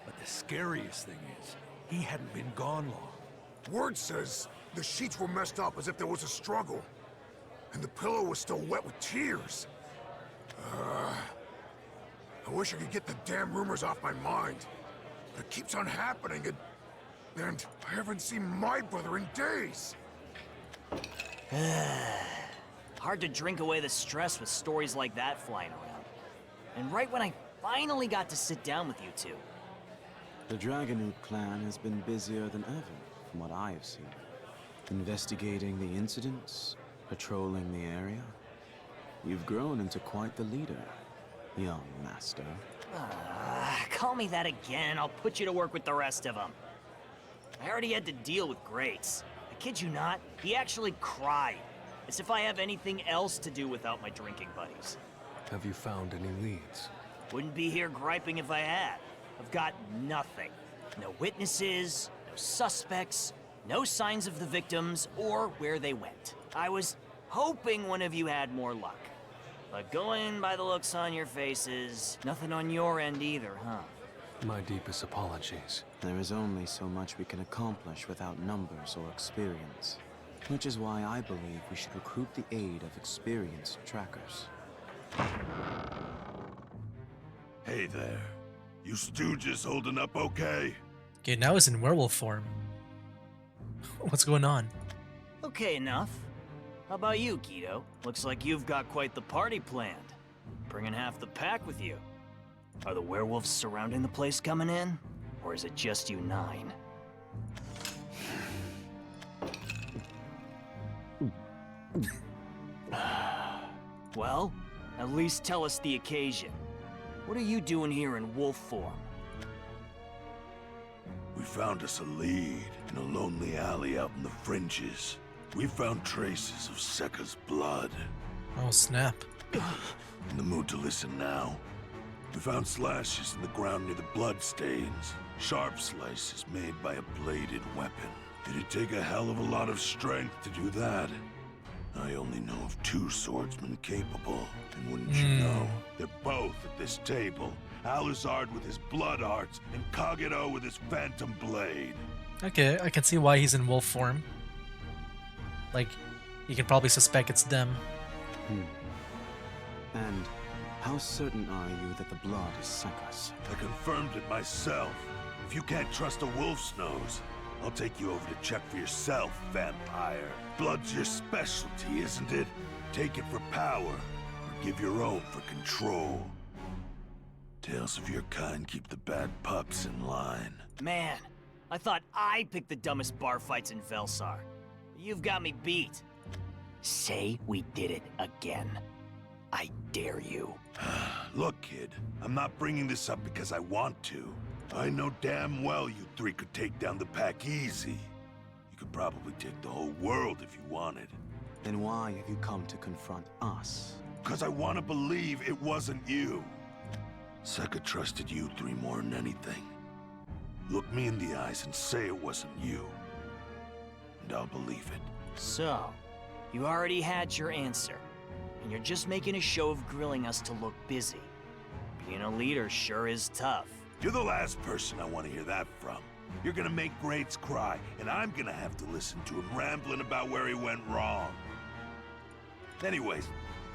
But the scariest thing is, he hadn't been gone long. word says the sheets were messed up as if there was a struggle. And the pillow was still wet with tears. I wish I could get the damn rumors off my mind. But it keeps on happening, and I haven't seen my brother in days. Hard to drink away the stress with stories like that flying around. And right when I finally got to sit down with you two. The Dragonoot clan has been busier than ever, from what I have seen. Investigating the incidents, patrolling the area. You've grown into quite the leader, young master. Call me that again, I'll put you to work with the rest of them. I already had to deal with Grates. I kid you not, he actually cried. As if I have anything else to do without my drinking buddies. Have you found any leads? Wouldn't be here griping if I had. I've got nothing. No witnesses, no suspects, no signs of the victims or where they went. I was hoping one of you had more luck. But going by the looks on your faces, nothing on your end either, huh? My deepest apologies. There is only so much we can accomplish without numbers or experience. Which is why I believe we should recruit the aid of experienced trackers. Hey there. You stooges holding up okay? Okay, now he's in werewolf form. What's going on? Okay enough. How about you, Guido? Looks like you've got quite the party planned. Bringing half the pack with you. Are the werewolves surrounding the place coming in? Or is it just you 9? Well, at least tell us the occasion. What are you doing here in wolf form? We found us a lead in a lonely alley out in the fringes. We found traces of Sekka's blood. Oh, snap. In the mood to listen now. We found slashes in the ground near the blood stains. Sharp slices made by a bladed weapon. It'd take a hell of a lot of strength to do that. I only know of 2 swordsmen capable, and wouldn't you know, they're both at this table. Alucard with his blood arts, and Kagero with his phantom blade. Okay, I can see why he's in wolf form. Like, you can probably suspect it's them. And how certain are you that the blood is Sekka's? I confirmed it myself. If you can't trust a wolf's nose, I'll take you over to check for yourself, vampire. Blood's your specialty, isn't it? Take it for power, or give your own for control. Tales of your kind keep the bad pups in line. Man, I thought I picked the dumbest bar fights in Vellsar. You've got me beat. Say we did it again. I dare you. Look, kid, I'm not bringing this up because I want to. I know damn well you 3 could take down the pack easy. You could probably take the whole world if you wanted. Then why have you come to confront us? Because I want to believe it wasn't you. Sekka trusted you 3 more than anything. Look me in the eyes and say it wasn't you. And I'll believe it. So, you already had your answer. And you're just making a show of grilling us to look busy. Being a leader sure is tough. You're the last person I want to hear that from. You're gonna make Greats cry, and I'm gonna have to listen to him rambling about where he went wrong. Anyways,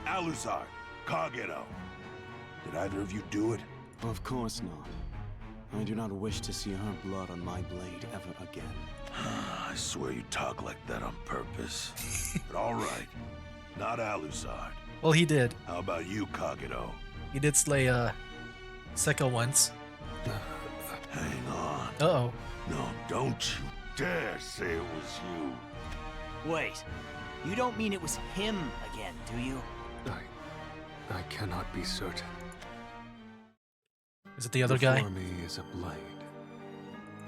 Alucard, Kagero. Did either of you do it? Of course not. I do not wish to see her blood on my blade ever again. I swear you talk like that on purpose. But all right, not Alucard. Well, he did. How about you, Kagero? He did slay, Sekka once. Hang on. Uh-oh. No, don't you dare say it was you. Wait, you don't mean it was him again, do you? I cannot be certain. Is it the other guy? Before me is a blade.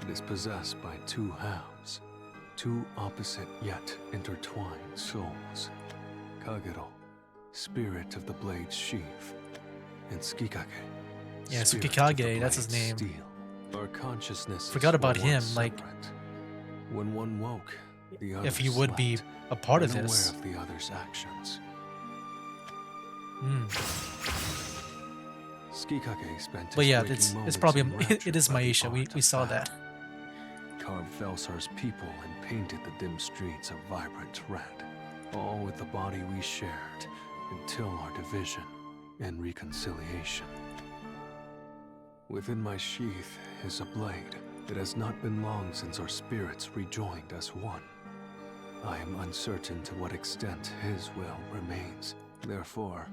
It is possessed by 2 halves. 2 opposite yet intertwined souls. Kagero, spirit of the blade's sheath. And Tsukikage. Yeah, spirit of Tsukikage, the that's his blade's name. Steel. Our consciousness Forgot about him, once like... separate. When one woke, the other If he would be slept, a part of unaware this. of the other's actions. Tsukikage spent But his yeah, waking it's moments probably enraptured it is by the Maisha. We art of saw battle. that. Carved Vellsar's people and painted the dim streets a vibrant red, all with the body we shared until our division and reconciliation. Within my sheath is a blade. It has not been long since our spirits rejoined as one. I am uncertain to what extent his will remains. Therefore,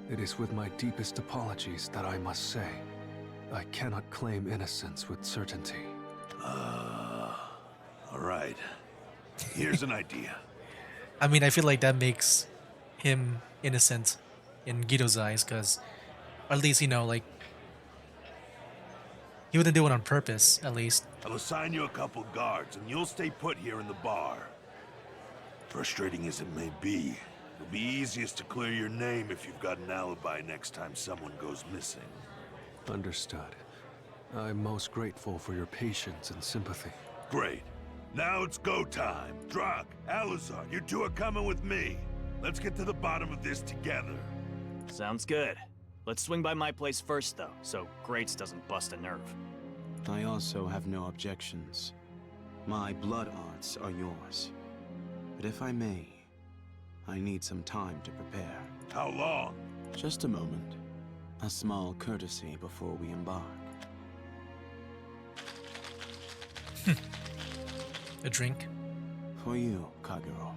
it is with my deepest apologies that I must say, I cannot claim innocence with certainty. All right. Here's an idea. I mean, I feel like that makes him innocent in Guido's eyes, because at least, you know, like, he wouldn't do it on purpose, at least. I'll assign you a couple guards, and you'll stay put here in the bar. Frustrating as it may be, it'll be easiest to clear your name if you've got an alibi next time someone goes missing. Understood. I'm most grateful for your patience and sympathy. Great. Now it's go time. Drak, Alucard, you 2 are coming with me. Let's get to the bottom of this together. Sounds good. Let's swing by my place first, though, so Greats doesn't bust a nerve. I also have no objections. My blood arts are yours. But if I may, I need some time to prepare. How long? Just a moment. A small courtesy before we embark. A drink. For you, Kagero.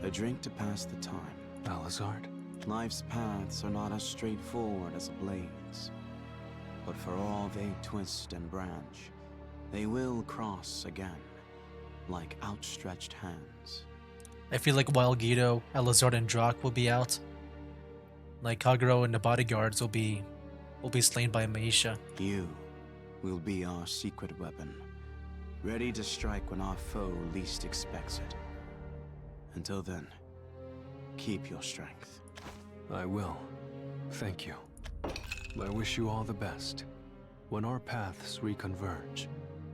A drink to pass the time. Alucard? Life's paths are not as straightforward as a blade's. But for all they twist and branch, they will cross again, like outstretched hands. I feel like while Guido, Elazar, and Drak will be out, like Kagero and the bodyguards will be slain by Maisha. You will be our secret weapon, ready to strike when our foe least expects it. Until then, keep your strength. I will. Thank you. I wish you all the best. When our paths reconverge,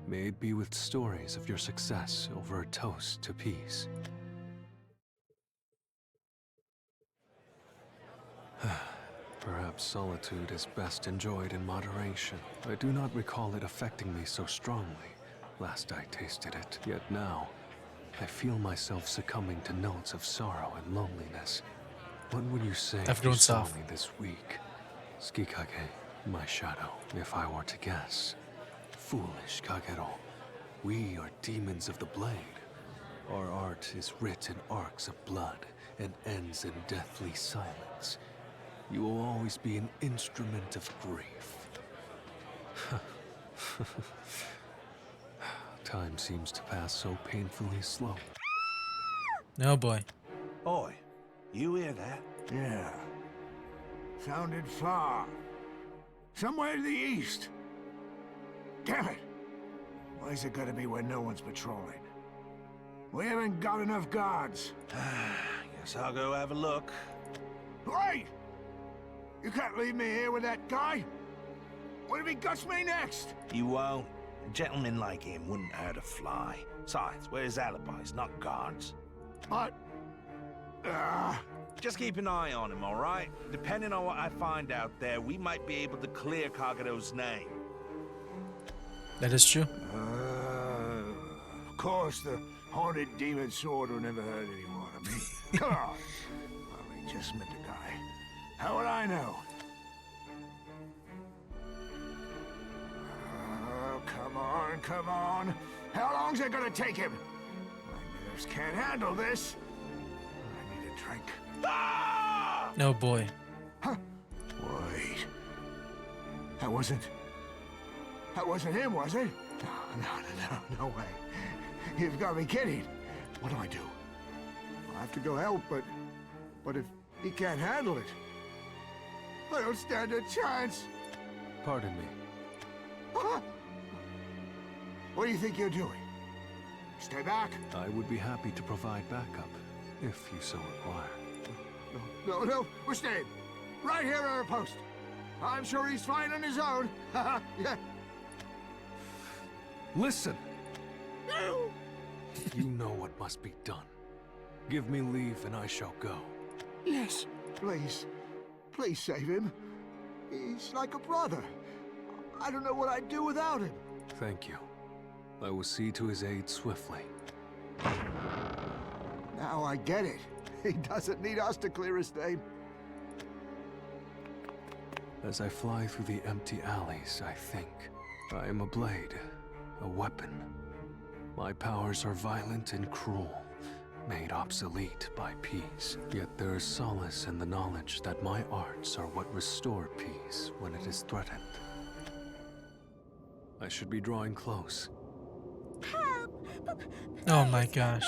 may it be with stories of your success over a toast to peace. Perhaps solitude is best enjoyed in moderation. I do not recall it affecting me so strongly last I tasted it. Yet now, I feel myself succumbing to notes of sorrow and loneliness. What would you say I've if you grown saw soft. me this week? Tsukikage, my shadow, if I were to guess. Foolish Kagero, we are demons of the blade. Our art is writ in arcs of blood and ends in deathly silence. You will always be an instrument of grief. Time seems to pass so painfully slow. Oh boy. Oi, you hear that? Yeah. Sounded far. Somewhere to the east. Damn it! Why's it gotta be where no one's patrolling? We haven't got enough guards. Guess I'll go have a look. Wait! You can't leave me here with that guy! What if he guts me next? You won't. A gentleman like him wouldn't hurt a fly. Besides, we're his alibis, not guards. But... Just keep an eye on him, all right? Depending on what I find out there, we might be able to clear Kagero's name. That is true. Of course, the haunted demon sword will never hurt anyone. I mean, come on. Well, he just met the guy. How would I know? Oh, come on, come on. How long's it gonna take him? My nerves can't handle this. I need a drink. Ah! Oh boy. Huh? Wait. That wasn't him, was it? No way. You've got me kidding. What do? I have to go help, but if he can't handle it, I don't stand a chance. Pardon me. Huh? What do you think you're doing? Stay back. I would be happy to provide backup, if you so require. No, we're staying. Right here at our post. I'm sure he's fine on his own. Yeah. Listen! No. You know what must be done. Give me leave and I shall go. Yes, please. Please save him. He's like a brother. I don't know what I'd do without him. Thank you. I will see to his aid swiftly. Now I get it. He doesn't need us to clear his name. As I fly through the empty alleys, I think. I am a blade, a weapon. My powers are violent and cruel, made obsolete by peace. Yet there is solace in the knowledge that my arts are what restore peace when it is threatened. I should be drawing close. Help! Oh my gosh.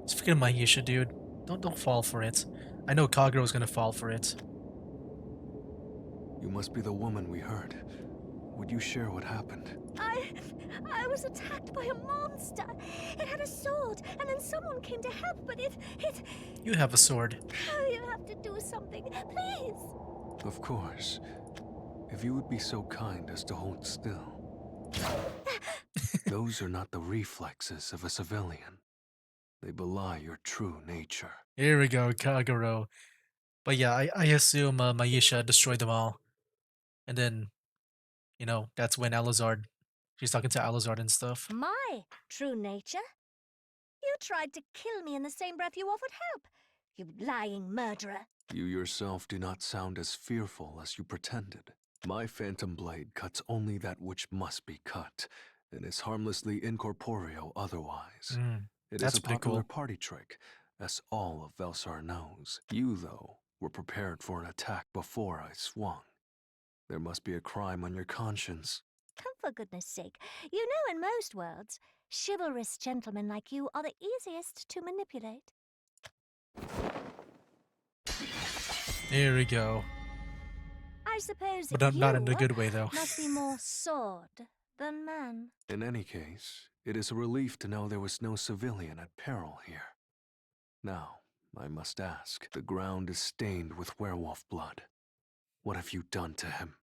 It's freaking Maisha, dude. Don't fall for it. I know Kagero's gonna fall for it. You must be the woman we heard. Would you share what happened? I was attacked by a monster. It had a sword, and then someone came to help, but it... You have a sword. Oh, you have to do something, please. Of course. If you would be so kind as to hold still. Those are not the reflexes of a civilian. They belie your true nature. Here we go, Kagero. But yeah, I assume Maisha destroyed them all. And then, you know, that's when Alizard, she's talking to Alizard and stuff. My true nature? You tried to kill me in the same breath you offered help. You lying murderer. You yourself do not sound as fearful as you pretended. My phantom blade cuts only that which must be cut, and is harmlessly incorporeal otherwise. It That's is a pretty popular cool. party trick, as all of Vellsar knows. You, though, were prepared for an attack before I swung. There must be a crime on your conscience. For goodness sake, you know in most worlds, chivalrous gentlemen like you are the easiest to manipulate. Here we go. I suppose But not in a you good way, though. must be more sword than man. In any case, it is a relief to know there was no civilian at peril here. Now, I must ask, the ground is stained with werewolf blood. What have you done to him?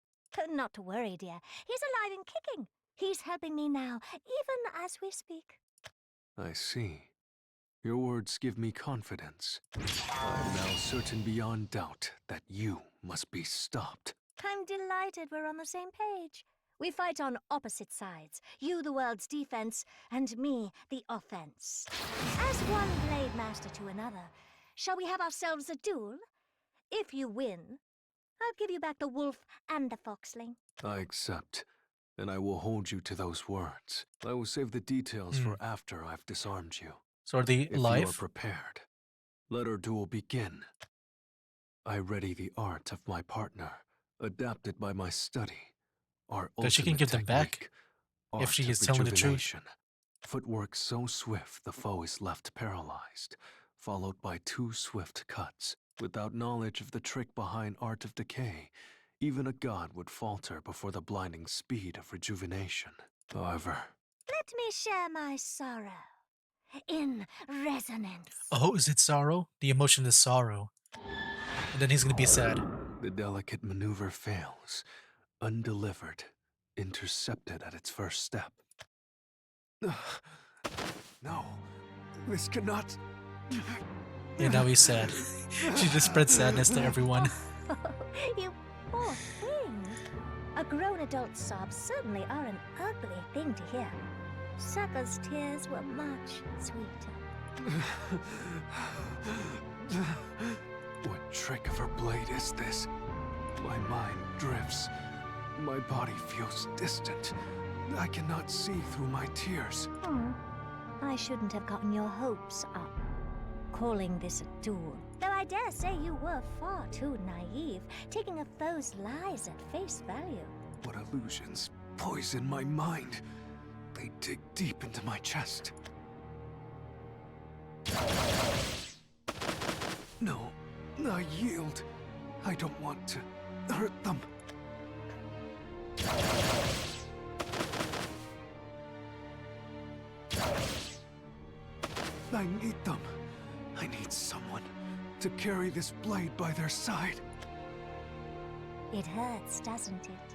Not to worry, dear. He's alive and kicking. He's helping me now, even as we speak. I see. Your words give me confidence. I am now certain beyond doubt that you must be stopped. I'm delighted we're on the same page. We fight on opposite sides. You the world's defense, and me the offense. As one blade master to another, shall we have ourselves a duel? If you win, I'll give you back the wolf and the foxling. I accept, and I will hold you to those words. I will save the details for after I've disarmed you. So are they If you are alive? prepared, let our duel begin. I ready the art of my partner, adapted by my study. Our Because she can ultimate give them back technique, if art she of is telling the truth. rejuvenation. Footwork so swift the foe is left paralyzed, followed by 2 swift cuts. Without knowledge of the trick behind art of decay, even a god would falter before the blinding speed of rejuvenation. However, Let me share my sorrow. In resonance. Oh, is it sorrow? The emotion is sorrow. And then he's gonna be sad. the delicate maneuver fails, undelivered, intercepted at its first step. No, this cannot. And now he's sad. She just spreads sadness to everyone. You poor thing. A grown adult's sobs certainly are an ugly thing to hear. Sucker's tears were much sweeter. What trick of her blade is this? My mind drifts. My body feels distant. I cannot see through my tears. I shouldn't have gotten your hopes up, calling this a duel. Though I dare say you were far too naive, taking a foe's lies at face value. What illusions poison my mind. They dig deep into my chest. No, I yield. I don't want to hurt them. I need them. I need someone to carry this blade by their side. It hurts, doesn't it?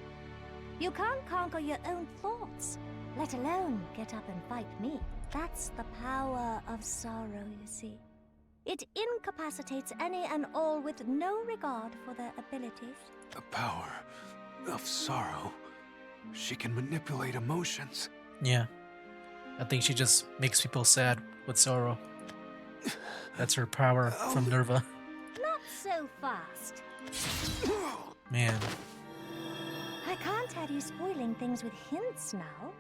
You can't conquer your own thoughts, let alone get up and fight me. That's the power of sorrow, you see. It incapacitates any and all with no regard for their abilities. The power of sorrow. She can manipulate emotions. Yeah. I think she just makes people sad with sorrow. That's her power from Nerva. Not so fast. Man. I can't have you spoiling things with hints now.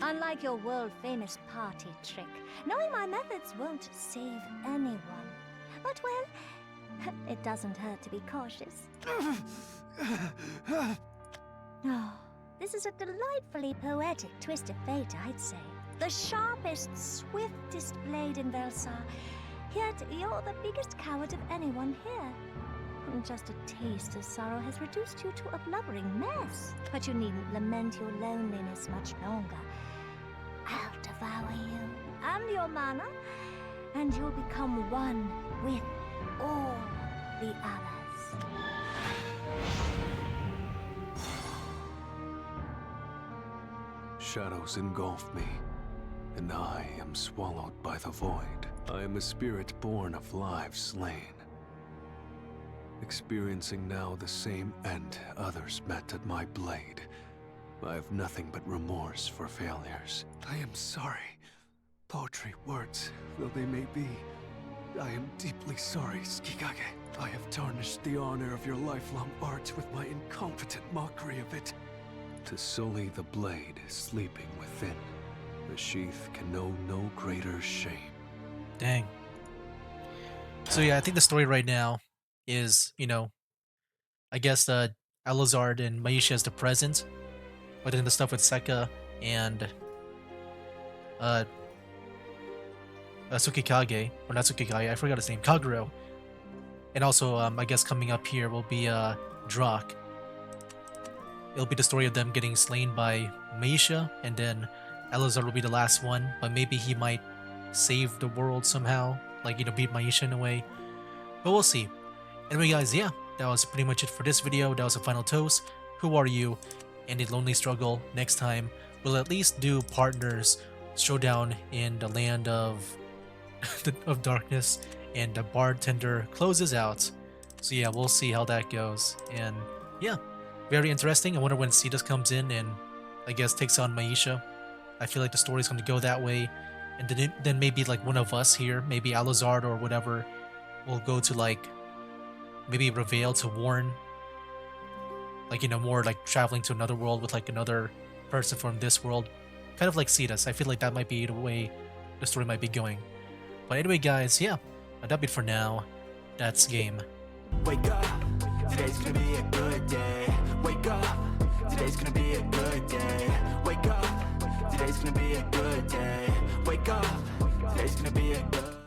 Unlike your world-famous party trick, knowing my methods won't save anyone. But, well, it doesn't hurt to be cautious. Oh, this is a delightfully poetic twist of fate, I'd say. The sharpest, swiftest blade in Vellsar, yet you're the biggest coward of anyone here. Just a taste of sorrow has reduced you to a blubbering mess. But you needn't lament your loneliness much longer. I'll devour you and your mana, and you'll become one with all the others. Shadows engulf me, and I am swallowed by the void. I am a spirit born of lives slain, experiencing now the same end others met at my blade. I have nothing but remorse for failures. I am sorry. Paltry words, though they may be. I am deeply sorry, Tsukikage. I have tarnished the honor of your lifelong art with my incompetent mockery of it. To sully the blade sleeping within, the sheath can know no greater shame. Dang. So yeah, I think the story right now is, I guess Alizard and Maisha is the present, but then the stuff with Seka and Tsukikage, or not Tsukikage, I forgot his name, Kaguro. And also, I guess coming up here will be Drak. It'll be the story of them getting slain by Maisha, and then Alizard will be the last one, but maybe he might save the world somehow, like, beat Maisha in a way. But we'll see. Anyway, guys, yeah, that was pretty much it for this video. That was a final toast. Who are you? And the lonely struggle. Next time, we'll at least do partners showdown in the land of of darkness, and the bartender closes out. So yeah, we'll see how that goes. And yeah, very interesting. I wonder when Cetus comes in and I guess takes on Maisha. I feel like the story's going to go that way. And then maybe like one of us here, maybe Alizard or whatever, will go to like maybe Reveal to warn, like, you know, more like traveling to another world with like another person from this world. Kind of like Cetus. I feel like that might be the way the story might be going. But anyway, guys, yeah, that'll be it for now. That's game. Wake up, today's gonna be a good day. Wake up, today's gonna be a good day. Wake up, today's gonna be a good day. Wake up, today's gonna be a good